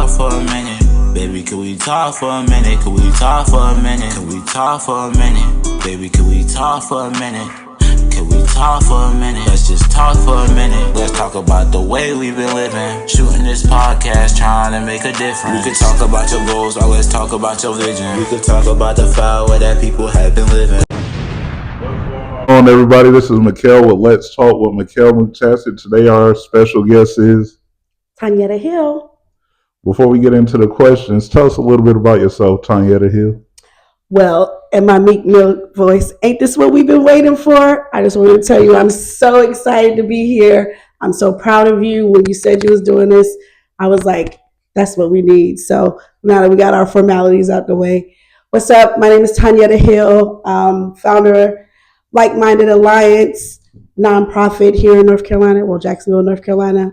talk for a minute? Baby, can we talk for a minute? Can we talk for a minute? Can we talk for a minute? Baby, can we talk for a minute? Can we talk for a minute? Let's just talk for a minute. Let's talk about the way we've been living. Shooting this podcast, trying to make a difference. We could talk about your goals, or let's talk about your vision. We could talk about the foul way that people have been living. What's going on, everybody? This is Mikkel with Let's Talk with Mikkel Mutassi. Today our special guest is Tanyetta Hill. Before we get into the questions, tell us a little bit about yourself, Tanyetta Hill. Well, in my Meek Mill voice, ain't this what we've been waiting for? I just want to tell you I'm so excited to be here. I'm so proud of you. When you said you was doing this, I was like, that's what we need. So now that we got our formalities out the way. What's up? My name is Tanyetta Hill, founder Like Minded Alliance, nonprofit here in North Carolina, Jacksonville, North Carolina.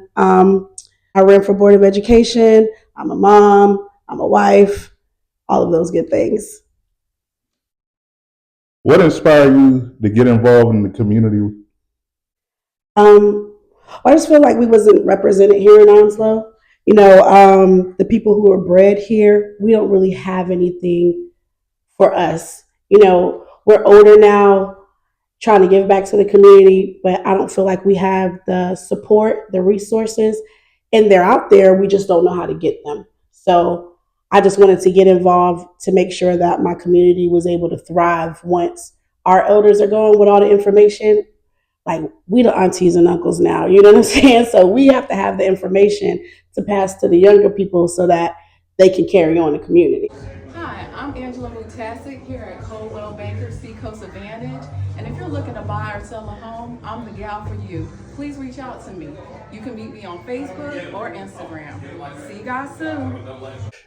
I ran for Board of Education. I'm a mom. I'm a wife. All of those good things. What inspired you to get involved in the community? I just feel like we wasn't represented here in Onslow. You know, the people who are bred here, we don't really have anything for us. You know, we're older now, trying to give back to the community, but I don't feel like we have the support, the resources, and they're out there. We just don't know how to get them. So I just wanted to get involved to make sure that my community was able to thrive once our elders are gone with all the information. Like, we the aunties and uncles now, you know what I'm saying? So we have to have the information to pass to the younger people so that they can carry on the community. Hi, I'm Angela Mutassi here at Coldwell Banker Seacoast Advantage. And if you're looking to buy or sell a home, I'm the gal for you. Please reach out to me. You can meet me on Facebook or Instagram. See you guys soon.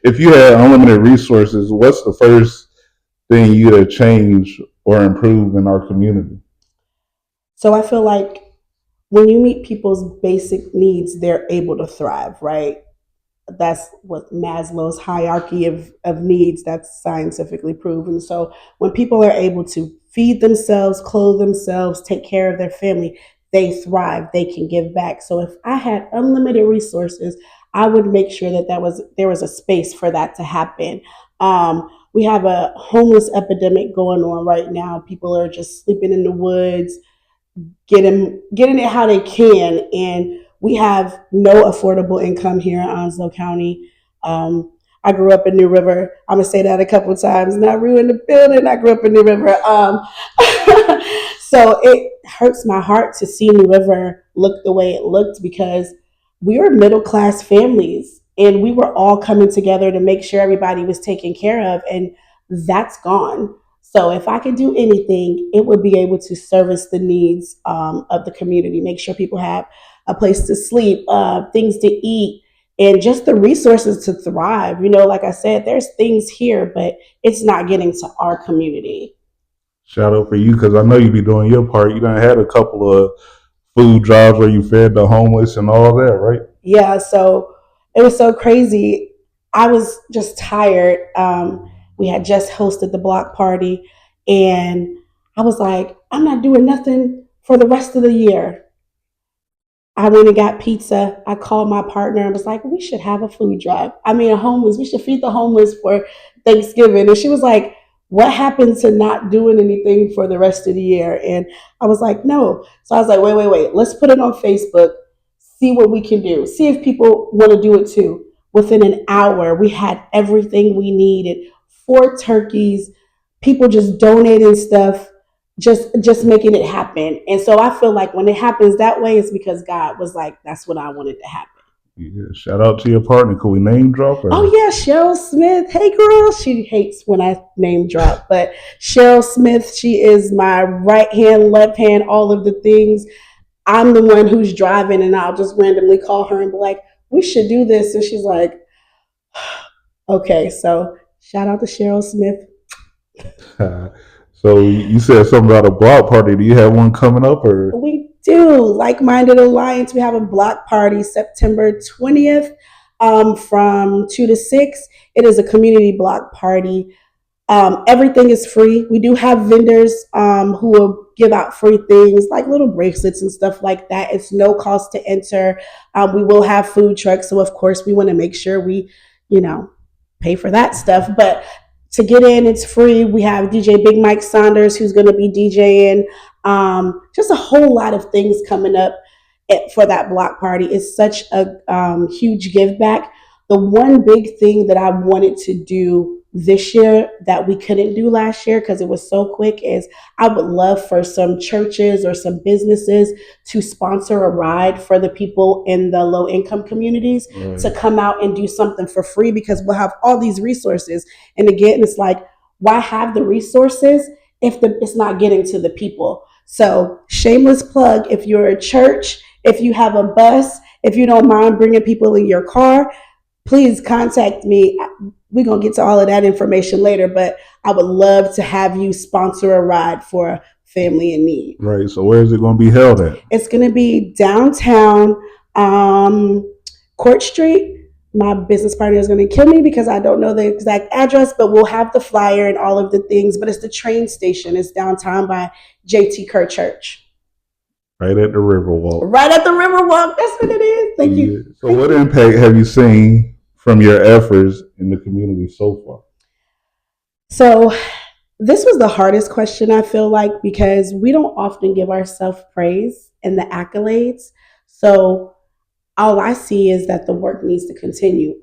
If you had unlimited resources, what's the first thing you'd change or improve in our community? So I feel like when you meet people's basic needs, they're able to thrive, right? That's what Maslow's hierarchy of needs, that's scientifically proven. So when people are able to feed themselves, clothe themselves, take care of their family, they thrive, they can give back. So if I had unlimited resources, I would make sure that there was a space for that to happen. We have a homeless epidemic going on right now. People are just sleeping in the woods, getting it how they can, and we have no affordable income here in Onslow County. I grew up in New River. I'm gonna say that a couple of times. Not ruin the building. I grew up in New River. So it hurts my heart to see New River look the way it looked, because we were middle class families and we were all coming together to make sure everybody was taken care of, and that's gone. So if I could do anything, it would be able to service the needs of the community, make sure people have a place to sleep, things to eat, and just the resources to thrive. You know, like I said, there's things here, but it's not getting to our community. Shout out for you, because I know you be doing your part. You done had a couple of food drives where you fed the homeless and all that, right? Yeah, so it was so crazy. I was just tired. We had just hosted the block party, and I was like, I'm not doing nothing for the rest of the year. I went and got pizza. I called my partner and was like, we should have a food drive. We should feed the homeless for Thanksgiving. And she was like, what happened to not doing anything for the rest of the year? And I was like, no. So I was like, wait. Let's put it on Facebook, see what we can do, see if people want to do it too. Within an hour, we had everything we needed. 4 turkeys, people just donating stuff, just making it happen. And so I feel like when it happens that way, it's because God was like, that's what I wanted to happen. Yeah, shout out to your partner. Can we name drop her? Oh yeah, Cheryl Smith. Hey girl, she hates when I name drop, but Cheryl Smith, she is my right hand, left hand, all of the things. I'm the one who's driving, and I'll just randomly call her and be like, we should do this. And she's like, okay. So shout out to Cheryl Smith. So you said something about a block party. Do you have one coming up, or? We do. Like Minded Alliance, we have a block party September 20th from 2 to 6. It is a community block party. Everything is free. We do have vendors who will give out free things like little bracelets and stuff like that. It's no cost to enter. We will have food trucks. So of course we want to make sure we pay for that stuff. But to get in, it's free. We have DJ Big Mike Saunders, who's going to be DJing. Just a whole lot of things coming up for that block party. It's such a huge give back. The one big thing that I wanted to do this year that we couldn't do last year because it was so quick is I would love for some churches or some businesses to sponsor a ride for the people in the low income communities to come out and do something for free, because we'll have all these resources. And again, it's like, why have the resources if it's not getting to the people? So shameless plug, if you're a church, if you have a bus, if you don't mind bringing people in your car, please contact me. We're going to get to all of that information later, but I would love to have you sponsor a ride for a family in need. Right. So where is it going to be held at? It's going to be downtown Court Street. My business partner is going to kill me because I don't know the exact address, but we'll have the flyer and all of the things. But it's the train station. It's downtown by J.T. Kerr Church. Right at the Riverwalk. Right at the Riverwalk. That's what it is. Thank you. So what impact have you seen from your efforts in the community so far? So this was the hardest question, I feel like, because we don't often give ourselves praise and the accolades. So all I see is that the work needs to continue.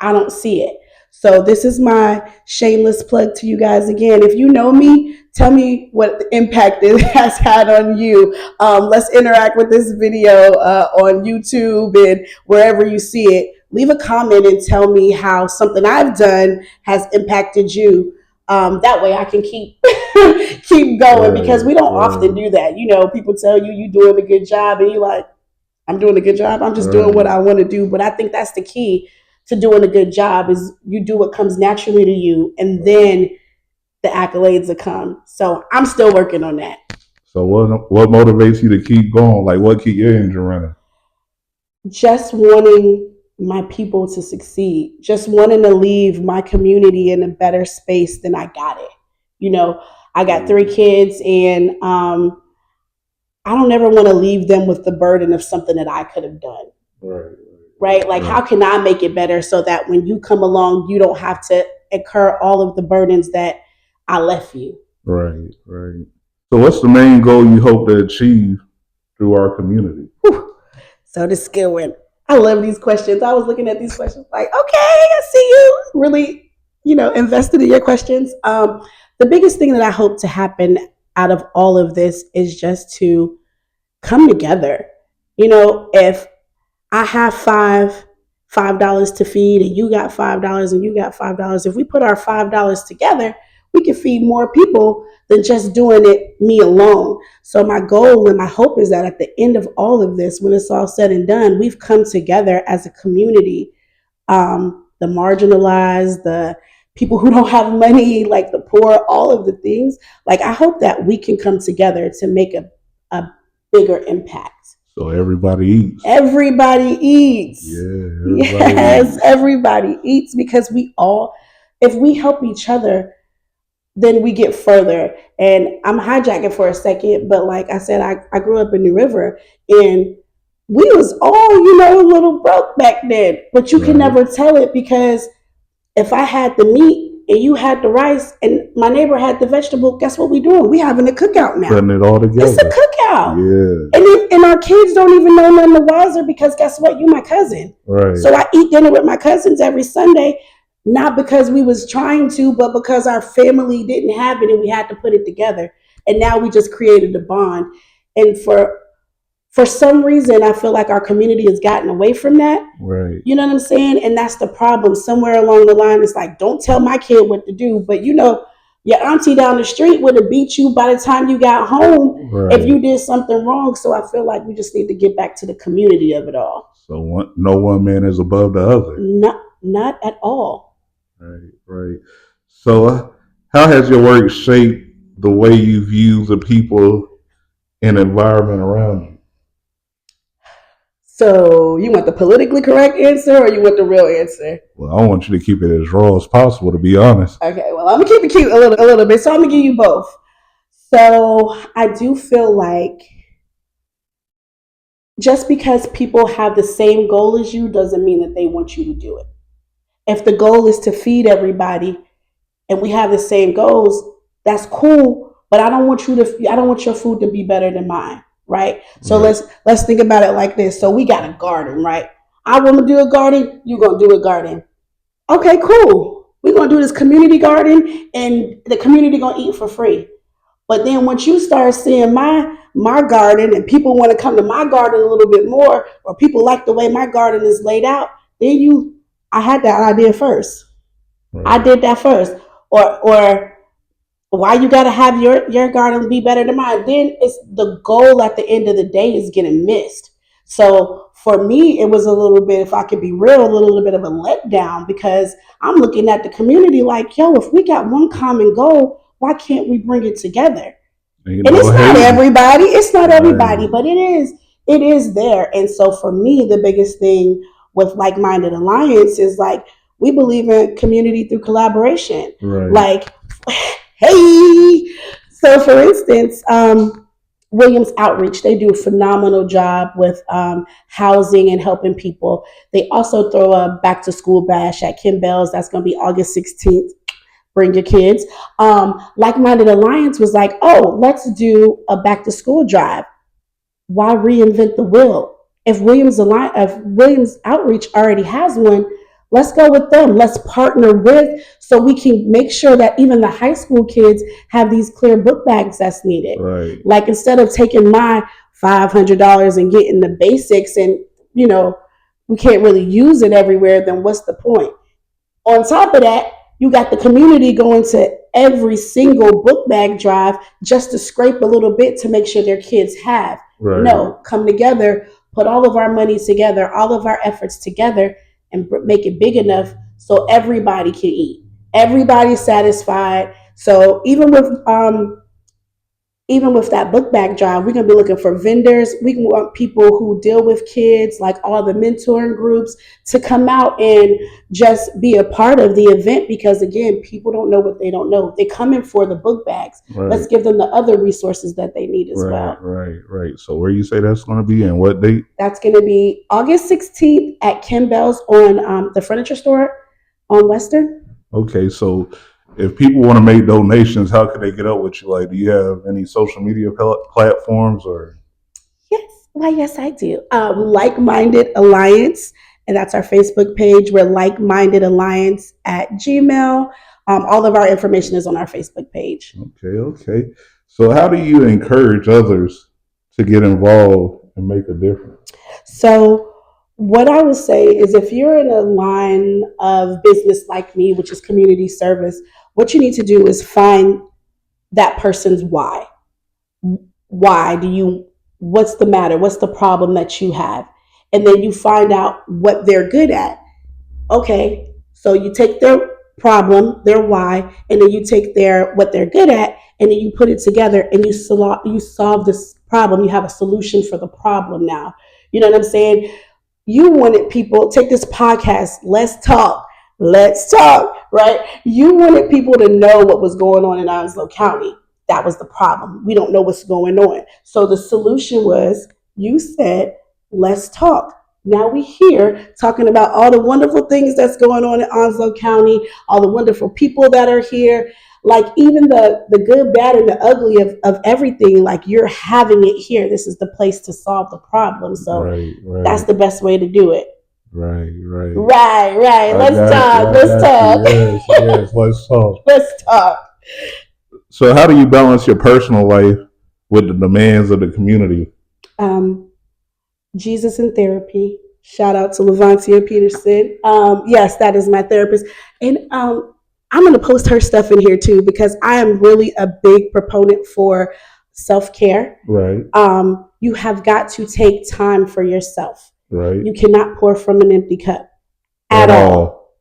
I don't see it. So this is my shameless plug to you guys again. If you know me, tell me what impact it has had on you. Let's interact with this video on YouTube and wherever you see it. Leave a comment and tell me how something I've done has impacted you. That way I can keep going, because we don't often do that. People tell you you're doing a good job and you're like, I'm doing a good job. I'm just doing what I want to do. But I think that's the key to doing a good job, is you do what comes naturally to you, and then the accolades will come. So I'm still working on that. So what motivates you to keep going? Like, what keep your engine running? Just wanting my people to succeed, just wanting to leave my community in a better space than I got it. I got 3 kids, and I don't ever want to leave them with the burden of something that I could have done. Right? Like, how can I make it better so that when you come along, you don't have to incur all of the burdens that I left you? Right. So what's the main goal you hope to achieve through our community? So the skill win. I love these questions. I was looking at these questions like, okay, I see you really, invested in your questions. The biggest thing that I hope to happen out of all of this is just to come together. If I have $5 to feed, and you got $5 and you got $5, if we put our $5 together, we can feed more people than just doing it me alone. So my goal and my hope is that at the end of all of this, when it's all said and done, we've come together as a community, the marginalized, the people who don't have money, like the poor, all of the things. Like, I hope that we can come together to make a bigger impact. So everybody eats. Everybody eats. Everybody eats, because if we help each other, then we get further. And I'm hijacking for a second, but like I said, I grew up in New River, and we was all, a little broke back then, but you can never tell it, because if I had the meat and you had the rice and my neighbor had the vegetable, guess what we doing? We having a cookout now. Putting it all together. It's a cookout. Yeah. And our kids don't even know none the wiser, because guess what? You my cousin. Right. So I eat dinner with my cousins every Sunday, not because we was trying to, but because our family didn't have it and we had to put it together. And now we just created a bond. And for some reason, I feel like our community has gotten away from that. Right. You know what I'm saying? And that's the problem. Somewhere along the line, it's like, don't tell my kid what to do. But your auntie down the street would have beat you by the time you got home if you did something wrong. So I feel like we just need to get back to the community of it all. So no one man is above the other. Not at all. Right. So how has your work shaped the way you view the people and environment around you? So you want the politically correct answer, or you want the real answer? Well, I want you to keep it as raw as possible, to be honest. Okay, well, I'm going to keep it cute a little bit. So I'm going to give you both. So I do feel like just because people have the same goal as you doesn't mean that they want you to do it. If the goal is to feed everybody and we have the same goals, that's cool. But I don't want your food to be better than mine, right? So Right. let's think about it like this. So we got a garden, right? I want to do a garden. You gonna do a garden? Okay, cool. We're gonna do this community garden, and the community gonna eat for free. But then once you start seeing my garden and people want to come to my garden a little bit more, or people like the way my garden is laid out, then I had that idea first. I Right. did that first. Or why you gotta have your garden be better than mine? Then it's the goal at the end of the day is getting missed. So for me, it was a little bit, if I could be real, a little bit of a letdown because I'm looking at the community like, yo, if we got one common goal, why can't we bring it together? And And it's not hey, everybody, it's not everybody, right. but it is there. And so for me, the biggest thing with Like Minded Alliance is like we believe in community through collaboration. Right. Like, hey, so for instance, Williams Outreach, they do a phenomenal job with housing and helping people. They also throw a back to school bash at Kim Bell's. That's going to be August 16th. Bring your kids. Like Minded Alliance was like, oh, let's do a back to school drive. Why reinvent the wheel? If Williams Outreach already has one, let's go with them. Let's partner with so we can make sure that even the high school kids have these clear book bags that's needed. Right. Like instead of taking my $500 and getting the basics and, we can't really use it everywhere, then what's the point? On top of that, you got the community going to every single book bag drive just to scrape a little bit to make sure their kids have. Right. No, come together, put all of our money together, all of our efforts together, and make it big enough so everybody can eat. Everybody's satisfied. So even with that book bag drive, we're going to be looking for vendors. We want people who deal with kids, like all the mentoring groups, to come out and just be a part of the event because, again, people don't know what they don't know. They come in for the book bags. Right. Let's give them the other resources that they need as Right. well. Right. So where you say that's going to be and what date? That's going to be August 16th at Kim Bell's on the furniture store on Western. Okay, so if people want to make donations, how can they get up with you? Like, do you have any social media platforms or? Yes. Why, yes, I do. Like Minded Alliance, and that's our Facebook page. We're Like Minded Alliance at Gmail. All of our information is on our Facebook page. Okay. So how do you encourage others to get involved and make a difference? So what I would say is if you're in a line of business like me, which is community service, what you need to do is find that person's why. What's the matter? What's the problem that you have? And then you find out what they're good at. Okay, so you take their problem, their why, and then you take what they're good at, and then you put it together and you solve this problem. You have a solution for the problem now. You know what I'm saying? You wanted people, take this podcast, let's talk, right? You wanted people to know what was going on in Onslow County. That was the problem. We don't know what's going on. So the solution was, you said, let's talk. Now we here talking about all the wonderful things that's going on in Onslow County, all the wonderful people that are here, like even the good, bad, and the ugly of everything, like you're having it here. This is the place to solve the problem. So Right. that's the best way to do it. Right. Right. Let's talk. Yes, let's talk. Let's talk. So how do you balance your personal life with the demands of the community? Jesus in therapy. Shout out to Levantia Peterson. Yes, that is my therapist. And I'm going to post her stuff in here too, because I am really a big proponent for self-care. Right. You have got to take time for yourself. Right. You cannot pour from an empty cup at all.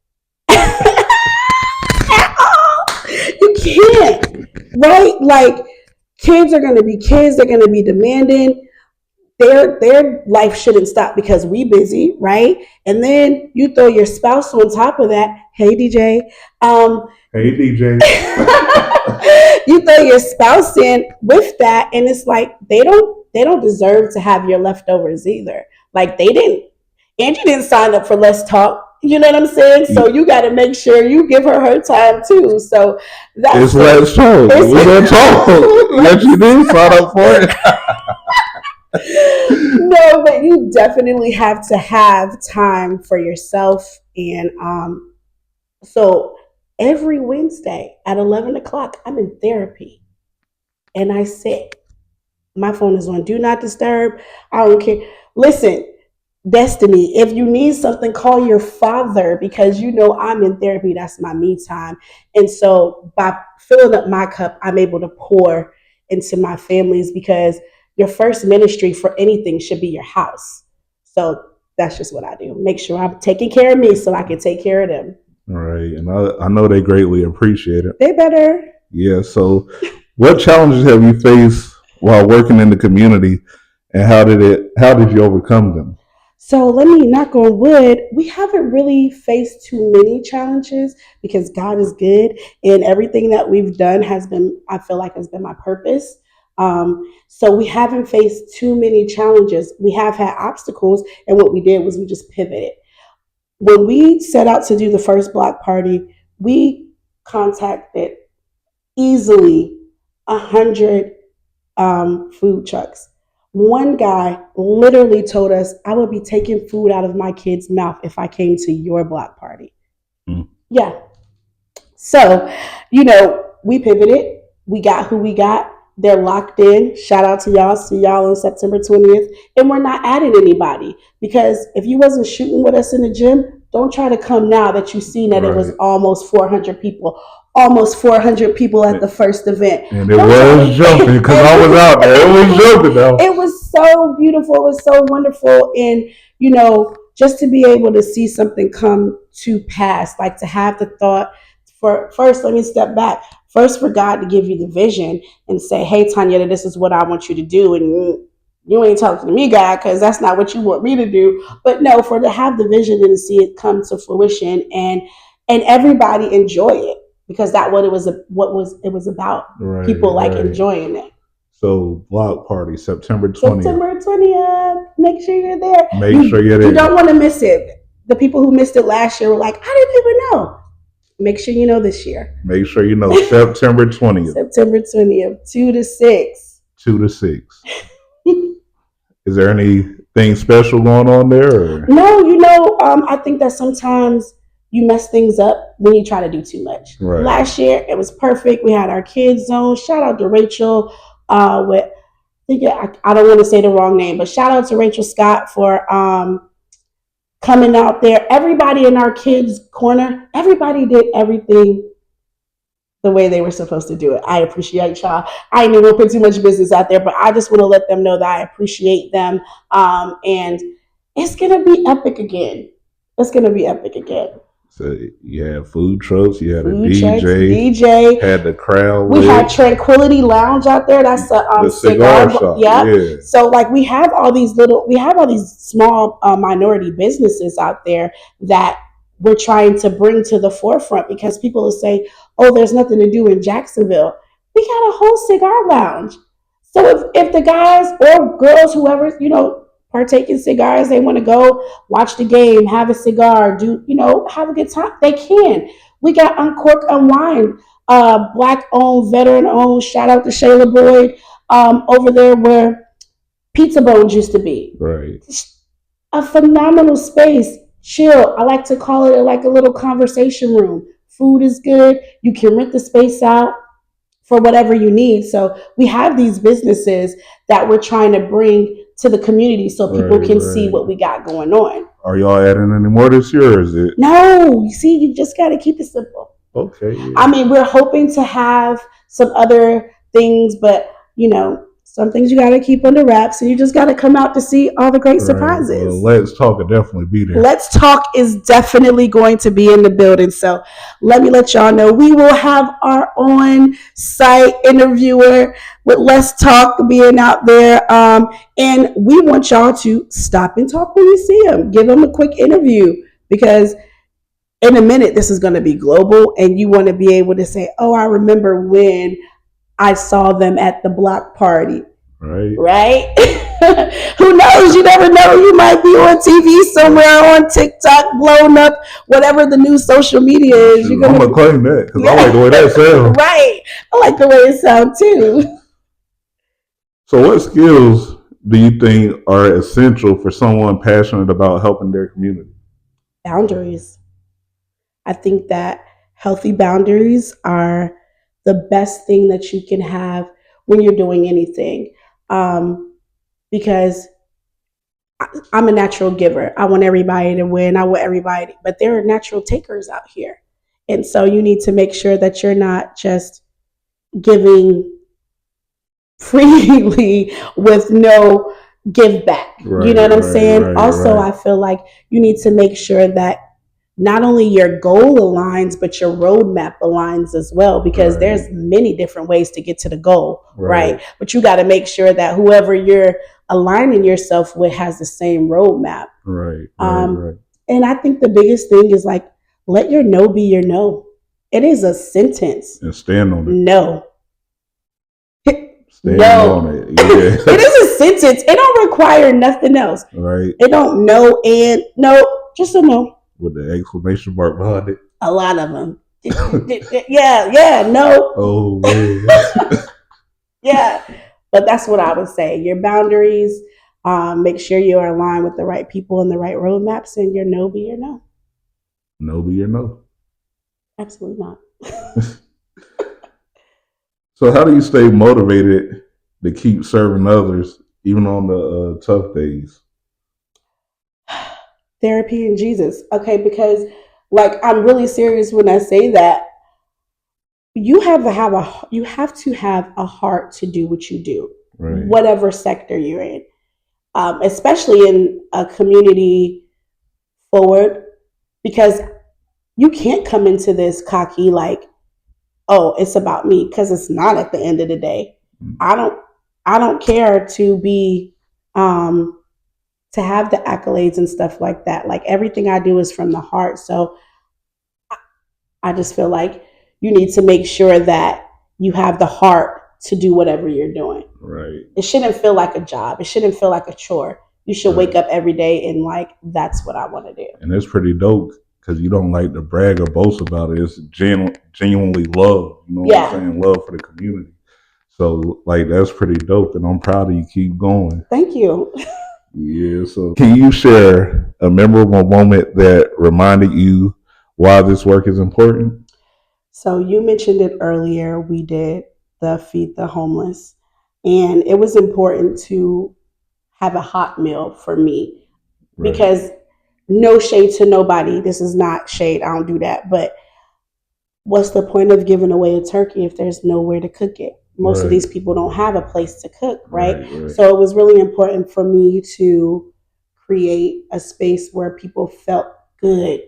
At all. You can't. Right? Like kids are going to be kids. They're going to be demanding. Their life shouldn't stop because we busy, right? And then you throw your spouse on top of that. Hey, DJ. Hey, DJ. You throw your spouse in with that, and it's like they don't deserve to have your leftovers either. Like they didn't. Angie didn't sign up for Let's Talk. You know what I'm saying? So you got to make sure you give her time too. So It's that's Let's Talk. It's- We're going to talk. Yes, you do. Sign up for it. No, but you definitely have to have time for yourself. And so every Wednesday at 11 o'clock, I'm in therapy and I sit. My phone is on Do Not Disturb. I don't care. Listen, Destiny, if you need something, call your father because you know I'm in therapy. That's my me time. And so by filling up my cup, I'm able to pour into my families because your first ministry for anything should be your house. So that's just what I do. Make sure I'm taking care of me so I can take care of them. Right. And I know they greatly appreciate it. They better. Yeah. So what challenges have you faced while working in the community and how did you overcome them? So let me knock on wood. We haven't really faced too many challenges because God is good and everything that we've done has been, I feel like, has been my purpose. So we haven't faced too many challenges. We have had obstacles, and what we did was we just pivoted. When we set out to do the first block party, we contacted easily 100 food trucks. One guy literally told us, I would be taking food out of my kid's mouth if I came to your block party. Mm. Yeah. So, we pivoted. We got who we got. They're locked in. Shout out to y'all. See y'all on September 20th. And we're not adding anybody because if you wasn't shooting with us in the gym, don't try to come now that you've seen that It was almost 400 people. Almost 400 people at the first event. And it was jumping because I was out there. It was jumping though. It was so beautiful. It was so wonderful. And, just to be able to see something come to pass, like to have the thought first, let me step back. First, for God to give you the vision and say, hey, Tanya, this is what I want you to do. And you ain't talking to me, God, because that's not what you want me to do. But no, to have the vision and to see it come to fruition and everybody enjoy it. Because that it was about. Right, people like right. enjoying it. So block party, September 20th. September 20th. Make sure you're there. Make sure you're there. You don't want to miss it. The people who missed it last year were like, I didn't even know. Make sure you know this year. Make sure you know September 20th. September 20th, 2 to 6. 2 to 6. Is there anything special going on there? Or? No, I think that sometimes you mess things up when you try to do too much. Right. Last year, it was perfect. We had our kids zone. Shout out to Rachel. I don't want to say the wrong name, but shout out to Rachel Scott for coming out there. Everybody in our kids' corner, everybody did everything the way they were supposed to do it. I appreciate y'all. I ain't even gonna put too much business out there, but I just want to let them know that I appreciate them. And it's gonna be epic again. It's gonna be epic again. So you had food trucks, you had Food a DJ, had the crowd. We had Tranquility Lounge out there. That's a cigar shop. Yeah. So we have all these small minority businesses out there that we're trying to bring to the forefront because people will say, oh, there's nothing to do in Jacksonville. We got a whole cigar lounge. So if the guys or girls, whoever, partake in cigars, they want to go watch the game, have a cigar, have a good time, they can. We got Uncork Unwind, Black owned, veteran owned. Shout out to Shayla Boyd over there where Pizza Bones used to be. Right. A phenomenal space. Chill. I like to call it like a little conversation room. Food is good. You can rent the space out for whatever you need. So we have these businesses that we're trying to bring to the community so people can see what we got going on. Are y'all adding any more this year or is it? No, you see, you just got to keep it simple. Okay. Yeah. I mean, we're hoping to have some other things, but some things you got to keep under wraps, and you just got to come out to see all the great surprises. Well, Let's Talk will definitely be there. Let's Talk is definitely going to be in the building. So let me let y'all know we will have our on-site interviewer with Let's Talk being out there. And we want y'all to stop and talk when you see him. Give him a quick interview because in a minute, this is going to be global, and you want to be able to say, oh, I remember when I saw them at the block party. Right. right? Who knows? You never know. You might be on TV somewhere, on TikTok, blown up, whatever the new social media is. Shoot, I'm gonna claim that because I like the way that sounds. Right. I like the way it sounds too. So, what skills do you think are essential for someone passionate about helping their community? Boundaries. I think that healthy boundaries are the best thing that you can have when you're doing anything. Because I'm a natural giver. I want everybody to win. I want everybody, but there are natural takers out here. And so you need to make sure that you're not just giving freely with no give back. Right, You know what I'm right, saying? right, Also, right. I feel like you need to make sure that not only your goal aligns, but your roadmap aligns as well, because Right. there's many different ways to get to the goal, Right. right? But you got to make sure that whoever you're aligning yourself with has the same roadmap. Right. Um, And I think the biggest thing is like, let your no be your no. It is a sentence. And stand on it. No. Stand No. on it. Yeah. It is a sentence. It don't require nothing else. Right. It don't no and no, just a no. With the exclamation mark behind it. A lot of them. Yeah, no, Oh man. yeah. But that's what I would say. Your boundaries, make sure you are aligned with the right people and the right roadmaps, and your no be your no. No be your no. Absolutely not. So, how do you stay motivated to keep serving others even on the tough days? Therapy and Jesus. Okay, because like I'm really serious when I say that. You have to have a heart to do what you do, Right. whatever sector you're in, especially in a community forward, because you can't come into this cocky like, oh, it's about me, because it's not. At the end of the day, I don't care to be to have the accolades and stuff like that. Like everything I do is from the heart. So I just feel like you need to make sure that you have the heart to do whatever you're doing. Right. It shouldn't feel like a job. It shouldn't feel like a chore. You should wake up every day and like, that's what I want to do. And it's pretty dope because you don't like to brag or boast about it. It's genuinely love. You know what I'm saying? Love for the community. So like that's pretty dope, and I'm proud of you. Keep going. Thank you. Yeah. So can you share a memorable moment that reminded you why this work is important? So you mentioned it earlier. We did the Feed the Homeless, and it was important to have a hot meal for me, because no shade to nobody. This is not shade. I don't do that. But what's the point of giving away a turkey if there's nowhere to cook it? Most of these people don't have a place to cook, right? So it was really important for me to create a space where people felt good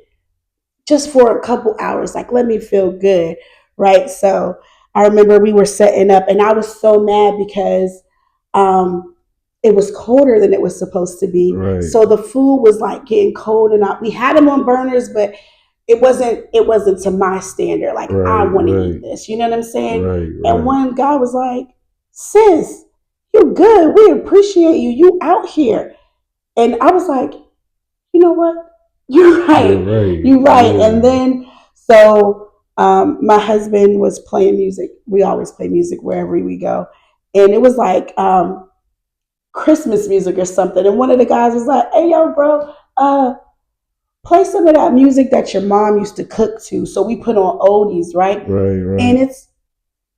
just for a couple hours. Like, let me feel good, right? So I remember we were setting up, and I was so mad because it was colder than it was supposed to be. Right. So the food was like getting cold, and we had them on burners, but it wasn't to my standard. Like, I want to eat this. You know what I'm saying? Right. And one guy was like, sis, you good. We appreciate you. You out here. And I was like, you know what? You're right. You're right. Yeah. And then, so my husband was playing music. We always play music wherever we go. And it was like Christmas music or something. And one of the guys was like, hey, yo, bro, play some of that music that your mom used to cook to. So we put on oldies, right? Right. And it's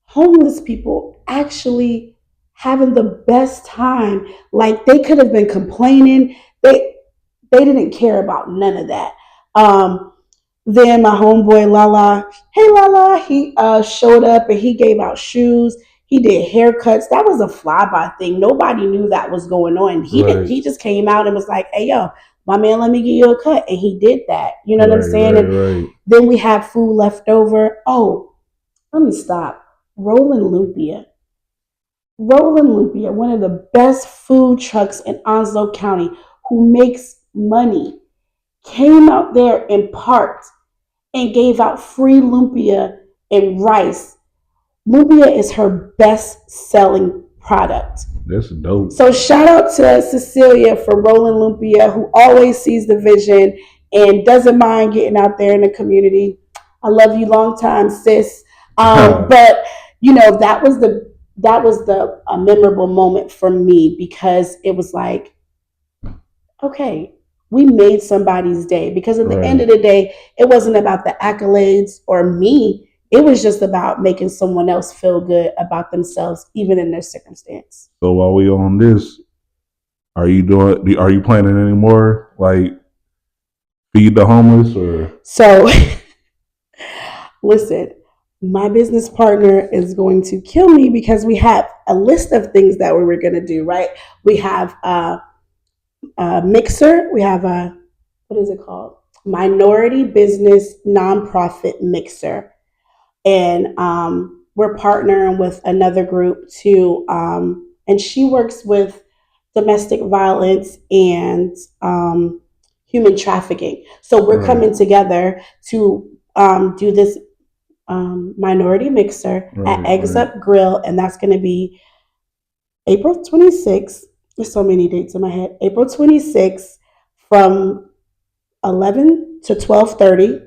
homeless people actually having the best time. Like, they could have been complaining. They didn't care about none of that. Then my homeboy Lala, hey Lala, he showed up and he gave out shoes. He did haircuts. That was a flyby thing. Nobody knew that was going on. He just came out and was like, hey yo, my man, let me give you a cut. And he did that. You know what I'm saying? And then we had food left over. Oh, let me stop. Roland Lupia, one of the best food trucks in Onslow County, who makes money, came out there and parked and gave out free lumpia and rice. Lumpia is her best selling product. That's dope. So shout out to Cecilia from Roland Lumpia, who always sees the vision and doesn't mind getting out there in the community. I love you, long time, sis. But you know, that was the a memorable moment for me, because it was like, okay, we made somebody's day. Because at the end of the day, it wasn't about the accolades or me. It was just about making someone else feel good about themselves, even in their circumstance. So while we on this, are you planning any more, like, feed the homeless or? So listen, my business partner is going to kill me because we have a list of things that we were going to do, right? We have a mixer. We have what is it called? Minority Business Nonprofit Mixer. And we're partnering with another group too. And she works with domestic violence and human trafficking. So we're coming together to do this minority mixer at Eggs Up Grill, and that's going to be April 26th. There's so many dates in my head. April 26th from 11 to 12:30.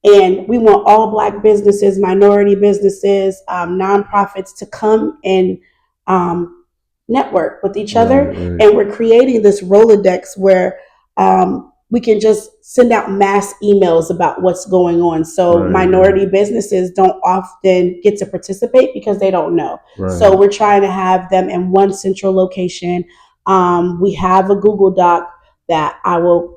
And we want all Black businesses, minority businesses, nonprofits to come and network with each other. And we're creating this Rolodex where we can just send out mass emails about what's going on. So minority businesses don't often get to participate because they don't know. So we're trying to have them in one central location. We have a Google Doc that I will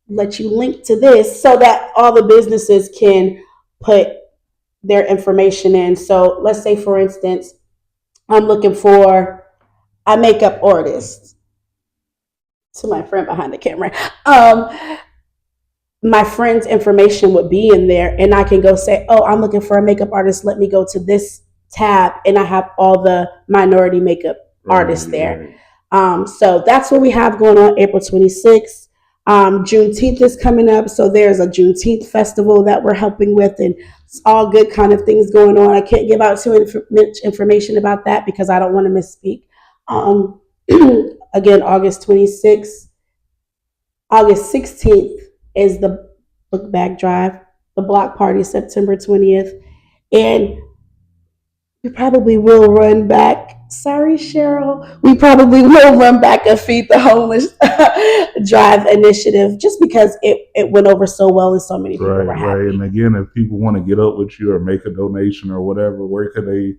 let you link to this so that all the businesses can put their information in. So let's say, for instance, I'm looking for a makeup artist. To my friend behind the camera. My friend's information would be in there, and I can go say, oh, I'm looking for a makeup artist. Let me go to this tab, and I have all the minority makeup artists there. So that's what we have going on April 26th. Juneteenth is coming up, so there's a Juneteenth festival that we're helping with, and it's all good kind of things going on. I can't give out too much information about that because I don't want to misspeak. Again, August 26th. August 16th is the book bag drive. The block party, September 20th. And we probably will run back. Sorry, Cheryl. We probably will run back a Feed the Homeless drive initiative just because it went over so well and so many people were happy. Right. And again, if people want to get up with you or make a donation or whatever, where could they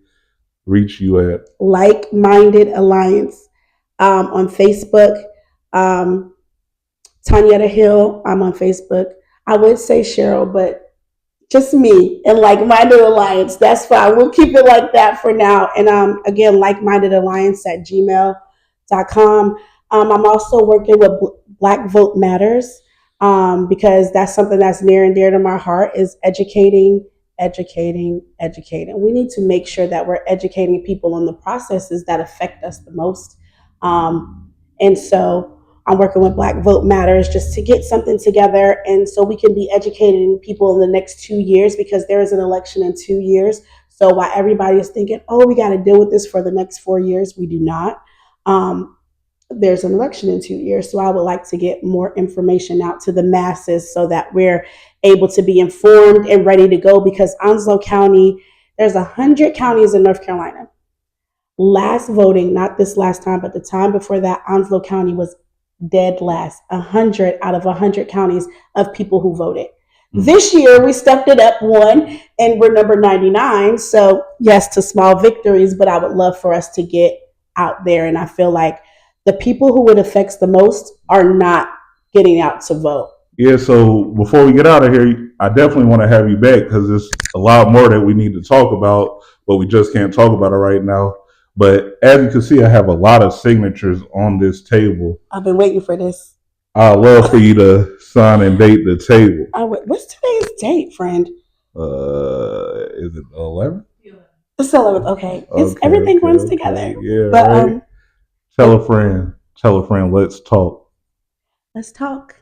reach you at? Like Minded Alliance on Facebook. Tanyetta Hill, I'm on Facebook. I would say Cheryl, but just me and Like Minded Alliance. That's fine. We'll keep it like that for now. And again, likemindedalliance@gmail.com. I'm also working with Black Vote Matters because that's something that's near and dear to my heart, is educating. We need to make sure that we're educating people on the processes that affect us the most. And so I'm working with Black Vote Matters just to get something together, and so we can be educating people in the next 2 years, because there is an election in 2 years. So while everybody is thinking, oh, we got to deal with this for the next 4 years, we do not. There's an election in 2 years. So I would like to get more information out to the masses so that we're able to be informed and ready to go, because Onslow County, there's 100 counties in North Carolina. Last voting, not this last time, but the time before that, Onslow County was dead last. 100 out of 100 counties of people who voted. This year we stepped it up one, and we're number 99. So yes, to small victories, but I would love for us to get out there. And I feel like the people who it affects the most are not getting out to vote. Yeah, so before we get out of here, I definitely want to have you back because there's a lot more that we need to talk about, but we just can't talk about it right now. But as you can see, I have a lot of signatures on this table. I've been waiting for this. I'd love for you to sign and date the table. What's today's date, friend? Is it 11th? It's 11th. Okay. Everything runs together. Yeah. But right. Tell a friend. Let's talk. Let's talk.